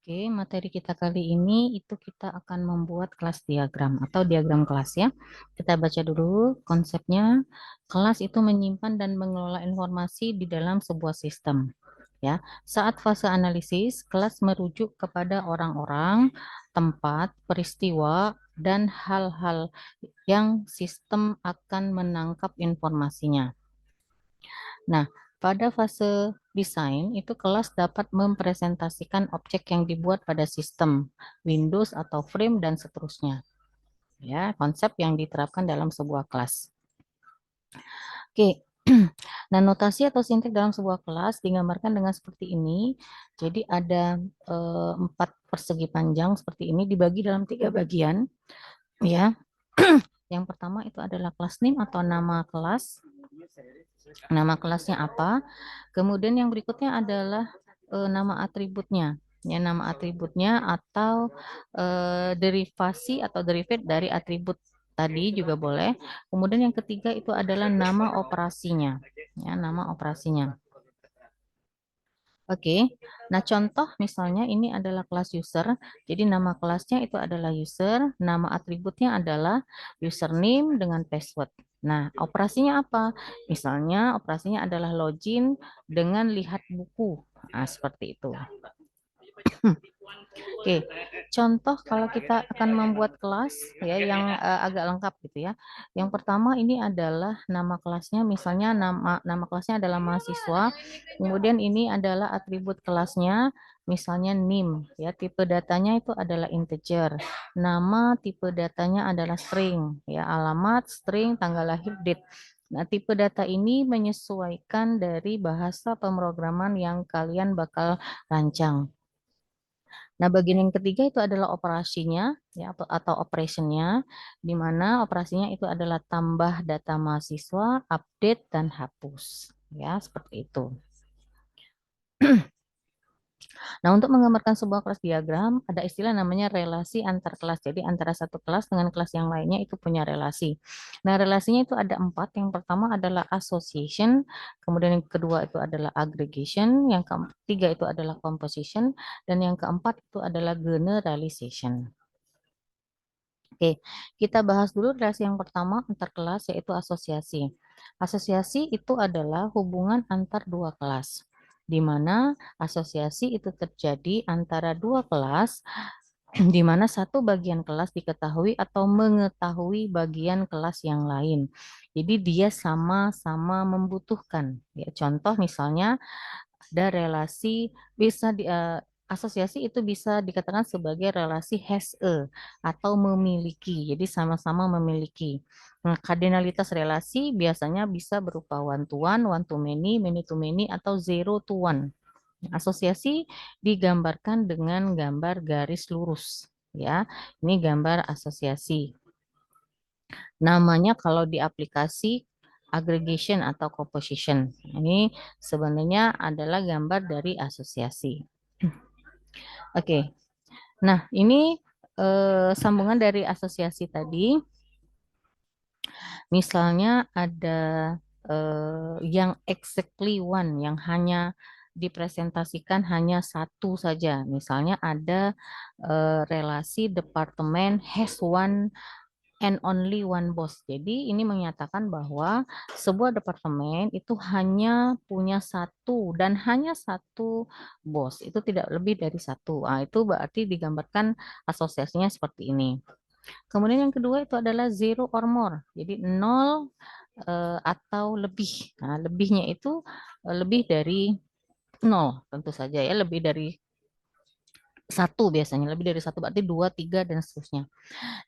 Oke, materi kita kali ini itu kita akan membuat kelas diagram atau diagram kelas ya. Kita baca dulu konsepnya. Kelas itu menyimpan dan mengelola informasi di dalam sebuah sistem. Ya, saat fase analisis, kelas merujuk kepada orang-orang, tempat, peristiwa, dan hal-hal yang sistem akan menangkap informasinya. Nah, pada fase desain itu kelas dapat mempresentasikan objek yang dibuat pada sistem, Windows atau frame dan seterusnya. Ya, konsep yang diterapkan dalam sebuah kelas. Oke. Nah, notasi atau sintek dalam sebuah kelas digambarkan dengan seperti ini. Jadi ada 4 persegi panjang seperti ini dibagi dalam 3 bagian. Ya, yang pertama itu adalah kelas name atau nama kelas. Nama kelasnya apa? Kemudian yang berikutnya adalah nama atributnya. Ya, nama atributnya atau derivasi atau derivat dari atribut tadi juga boleh. Kemudian yang ketiga itu adalah nama operasinya. Ya, nama operasinya. Oke, nah contoh misalnya ini adalah kelas user, jadi nama kelasnya itu adalah user, nama atributnya adalah username dengan password. Nah, operasinya apa? Misalnya operasinya adalah login dengan lihat buku. Nah, seperti itu. Oke, contoh kalau kita akan membuat kelas ya yang agak lengkap gitu ya. Yang pertama ini adalah nama kelasnya, misalnya nama kelasnya adalah mahasiswa. Kemudian ini adalah atribut kelasnya, misalnya name ya. Tipe datanya itu adalah integer. Nama tipe datanya adalah string ya. Alamat, string, tanggal lahir, date. Nah, tipe data ini menyesuaikan dari bahasa pemrograman yang kalian bakal rancang. Nah, bagian yang ketiga itu adalah operasinya, ya, atau operationnya, di mana operasinya itu adalah tambah data mahasiswa, update, dan hapus. Ya, seperti itu. Nah, untuk menggambarkan sebuah kelas diagram, ada istilah namanya relasi antar kelas. Jadi, antara satu kelas dengan kelas yang lainnya itu punya relasi. Nah, relasinya itu ada 4. Yang pertama adalah association, kemudian yang kedua itu adalah aggregation, yang ketiga itu adalah composition, dan yang keempat itu adalah generalization. Oke, kita bahas dulu relasi yang pertama antar kelas yaitu asosiasi. Asosiasi itu adalah hubungan antar dua kelas, di mana asosiasi itu terjadi antara dua kelas, di mana satu bagian kelas diketahui atau mengetahui bagian kelas yang lain. Jadi dia sama-sama membutuhkan. Ya, contoh misalnya ada relasi bisa asosiasi itu bisa dikatakan sebagai relasi has a atau memiliki. Jadi sama-sama memiliki. Nah, kardinalitas relasi biasanya bisa berupa one to many to many, atau zero to one. Asosiasi digambarkan dengan gambar garis lurus. Ya, ini gambar asosiasi. Namanya kalau di aplikasi aggregation atau composition. Ini sebenarnya adalah gambar dari asosiasi. Oke. Nah, ini sambungan dari asosiasi tadi. Misalnya ada yang exactly one, yang hanya dipresentasikan hanya satu saja. Misalnya ada relasi departemen has one and only one boss. Jadi ini menyatakan bahwa sebuah departemen itu hanya punya satu dan hanya satu bos. Itu tidak lebih dari satu. Nah, itu berarti digambarkan asosiasinya seperti ini. Kemudian yang kedua itu adalah zero or more. Jadi nol atau lebih. Nah, lebihnya itu lebih dari nol tentu saja ya, lebih dari satu biasanya, lebih dari satu berarti dua, tiga, dan seterusnya.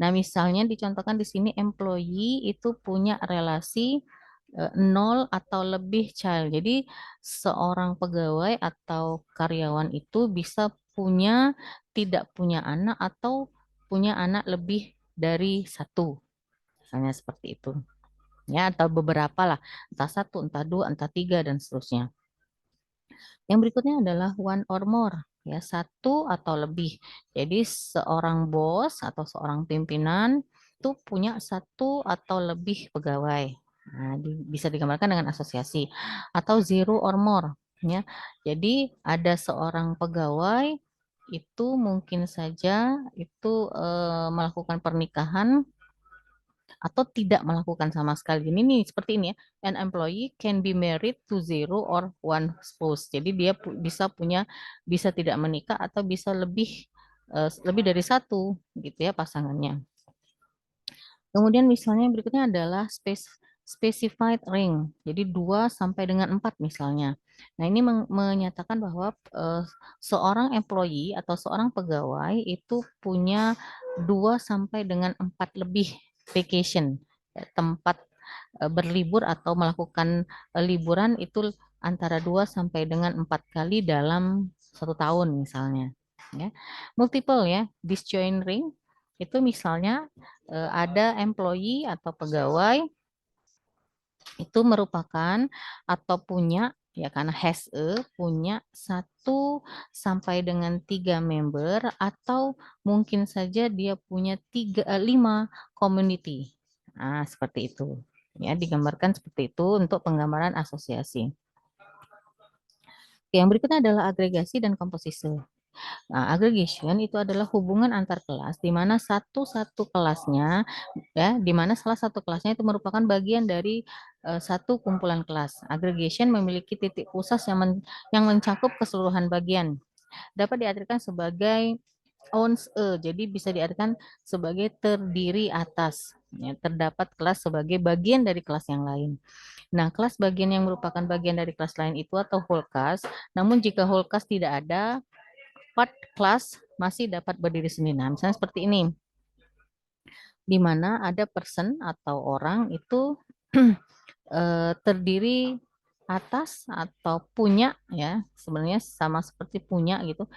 Nah, misalnya dicontohkan di sini employee itu punya relasi nol atau lebih child. Jadi seorang pegawai atau karyawan itu bisa tidak punya anak atau punya anak lebih dari satu. Misalnya seperti itu. Ya, atau beberapa lah. Entah satu, entah dua, entah tiga, dan seterusnya. Yang berikutnya adalah one or more, ya satu atau lebih. Jadi seorang bos atau seorang pimpinan itu punya satu atau lebih pegawai. Nah, bisa digambarkan dengan asosiasi atau zero or more, ya. Jadi ada seorang pegawai itu mungkin saja itu melakukan pernikahan atau tidak melakukan sama sekali. Ini nih seperti ini ya. An employee can be married to zero or one spouse. Jadi dia bisa punya bisa tidak menikah atau bisa lebih dari satu gitu ya pasangannya. Kemudian misalnya berikutnya adalah specified ring. Jadi 2 sampai dengan 4 misalnya. Nah, ini menyatakan bahwa seorang employee atau seorang pegawai itu punya 2 sampai dengan 4 lebih vacation, tempat berlibur atau melakukan liburan itu antara 2 sampai dengan 4 kali dalam 1 tahun misalnya. Ya. Multiple ya, disjoint ring itu misalnya ada employee atau pegawai itu merupakan atau punya ya karena punya 1 sampai dengan 3 member atau mungkin saja dia punya 5 community. Nah, seperti itu. Ya, digambarkan seperti itu untuk penggambaran asosiasi. Yang berikutnya adalah agregasi dan komposisi. Nah, aggregation itu adalah hubungan antar kelas di mana satu-satu kelasnya ya, di mana salah satu kelasnya itu merupakan bagian dari satu kumpulan kelas. Aggregation memiliki titik pusat yang mencakup keseluruhan bagian. Dapat diartikan sebagai owns jadi bisa diartikan sebagai terdiri atas. Ya, terdapat kelas sebagai bagian dari kelas yang lain. Nah, kelas bagian yang merupakan bagian dari kelas lain itu atau whole class. Namun jika whole class tidak ada, part class masih dapat berdiri sendiri. Nah, misalnya seperti ini, di mana ada person atau orang itu terdiri atas atau punya ya, sebenarnya sama seperti punya gitu,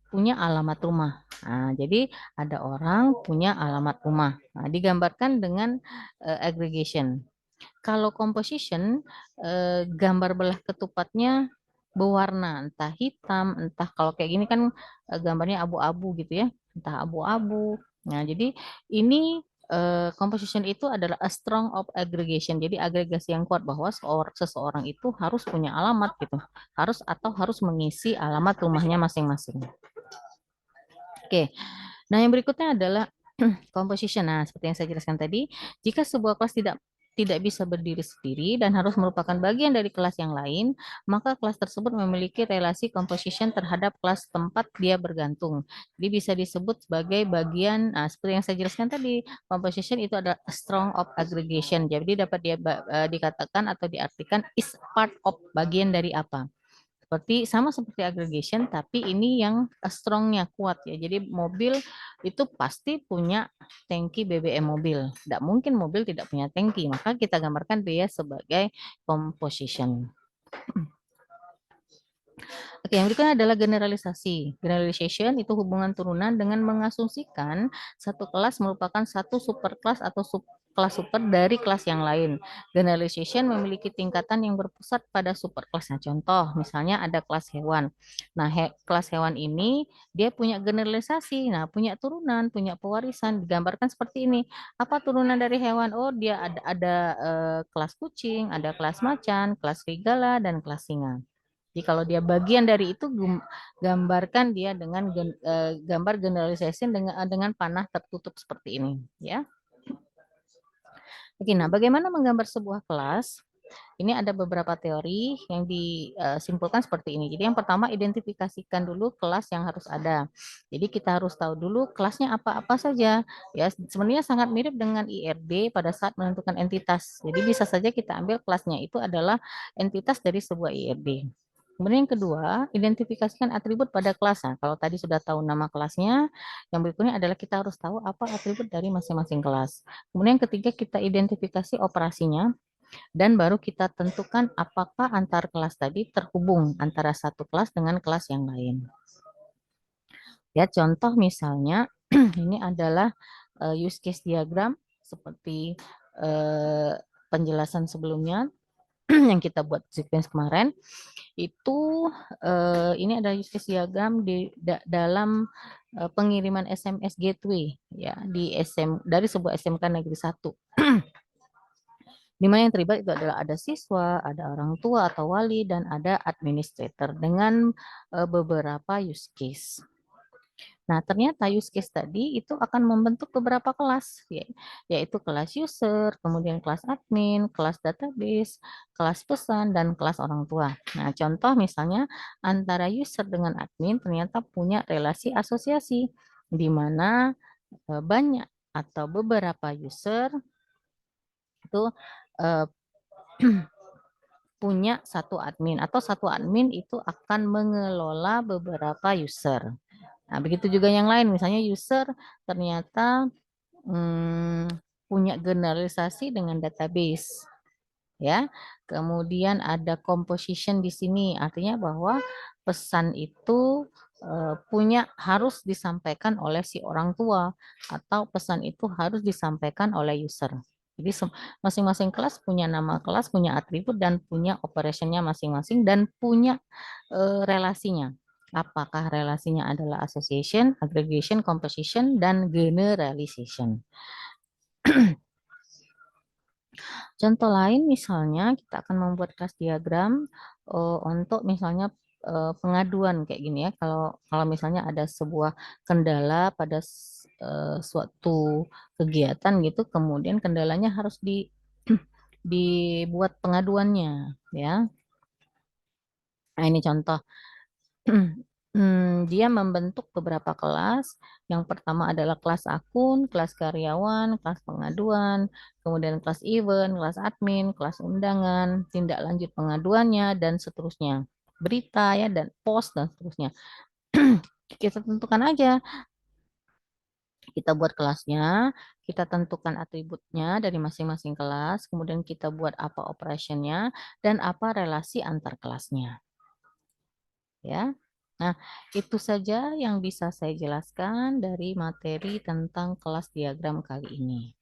punya alamat rumah. Nah, jadi ada orang punya alamat rumah. Nah, digambarkan dengan aggregation. Kalau composition, gambar belah ketupatnya berwarna, entah hitam, entah kalau kayak gini kan gambarnya abu-abu gitu ya, entah abu-abu. Nah, jadi ini composition itu adalah a strong of aggregation. Jadi agregasi yang kuat bahwa seseorang itu harus punya alamat gitu, harus mengisi alamat rumahnya masing-masing. Oke. Nah, yang berikutnya adalah composition. Nah, seperti yang saya jelaskan tadi, jika sebuah kelas tidak bisa berdiri sendiri dan harus merupakan bagian dari kelas yang lain, maka kelas tersebut memiliki relasi composition terhadap kelas tempat dia bergantung. Jadi bisa disebut sebagai bagian, nah, seperti yang saya jelaskan tadi, composition itu adalah a strong of aggregation. Jadi dapat dikatakan atau diartikan is part of bagian dari apa. Sama seperti aggregation, tapi ini yang strongnya kuat ya. Jadi mobil itu pasti punya tangki BBM mobil. Tidak mungkin mobil tidak punya tangki, maka kita gambarkan dia sebagai composition. Oke, yang berikutnya adalah generalisasi. Generalization itu hubungan turunan dengan mengasumsikan satu kelas merupakan satu superkelas atau kelas super dari kelas yang lain. Generalization memiliki tingkatan yang berpusat pada superkelasnya. Contoh, misalnya ada kelas hewan. Nah, kelas hewan ini dia punya generalisasi. Nah, punya turunan, punya pewarisan. Digambarkan seperti ini. Apa turunan dari hewan? Oh, dia ada kelas kucing, ada kelas macan, kelas serigala, dan kelas singa. Jadi kalau dia bagian dari itu, gambarkan dia dengan gambar generalization dengan panah tertutup seperti ini, ya. Oke, nah bagaimana menggambar sebuah kelas? Ini ada beberapa teori yang disimpulkan seperti ini. Jadi yang pertama identifikasikan dulu kelas yang harus ada. Jadi kita harus tahu dulu kelasnya apa-apa saja. Ya, sebenarnya sangat mirip dengan IRD pada saat menentukan entitas. Jadi bisa saja kita ambil kelasnya itu adalah entitas dari sebuah IRD. Kemudian yang kedua, identifikasikan atribut pada kelas. Nah, kalau tadi sudah tahu nama kelasnya, yang berikutnya adalah kita harus tahu apa atribut dari masing-masing kelas. Kemudian yang ketiga, kita identifikasi operasinya, dan baru kita tentukan apakah antar kelas tadi terhubung antara satu kelas dengan kelas yang lain. Ya, contoh misalnya, ini adalah use case diagram seperti penjelasan sebelumnya yang kita buat sequence kemarin. Itu ini ada use case diagram dalam pengiriman SMS gateway ya dari sebuah SMK Negeri 1. Di mana yang terlibat itu adalah ada siswa, ada orang tua atau wali, dan ada administrator dengan beberapa use case. Nah, ternyata use case tadi itu akan membentuk beberapa kelas, yaitu kelas user, kemudian kelas admin, kelas database, kelas pesan, dan kelas orang tua. Nah, contoh misalnya antara user dengan admin ternyata punya relasi asosiasi, di mana banyak atau beberapa user itu eh, punya satu admin, atau satu admin itu akan mengelola beberapa user. Nah, begitu juga yang lain, misalnya user ternyata hmm, punya generalisasi dengan database, ya. Kemudian ada composition di sini, artinya bahwa pesan itu punya harus disampaikan oleh si orang tua atau pesan itu harus disampaikan oleh user. Jadi masing-masing kelas punya nama kelas, punya atribut dan punya operationnya masing-masing dan punya relasinya. Apakah relasinya adalah association, aggregation, composition, dan generalization. Contoh lain misalnya kita akan membuat kelas diagram untuk misalnya pengaduan kayak gini ya. Kalau kalau misalnya ada sebuah kendala pada suatu kegiatan gitu, kemudian kendalanya harus dibuat pengaduannya ya. Nah, ini contoh. Dia membentuk beberapa kelas. Yang pertama adalah kelas akun, kelas karyawan, kelas pengaduan, kemudian kelas event, kelas admin, kelas undangan, tindak lanjut pengaduannya, dan seterusnya. Berita ya, dan post, dan seterusnya. Kita tentukan aja. Kita buat kelasnya, kita tentukan atributnya dari masing-masing kelas, kemudian kita buat apa operationnya, dan apa relasi antar kelasnya. Ya. Nah, itu saja yang bisa saya jelaskan dari materi tentang kelas diagram kali ini.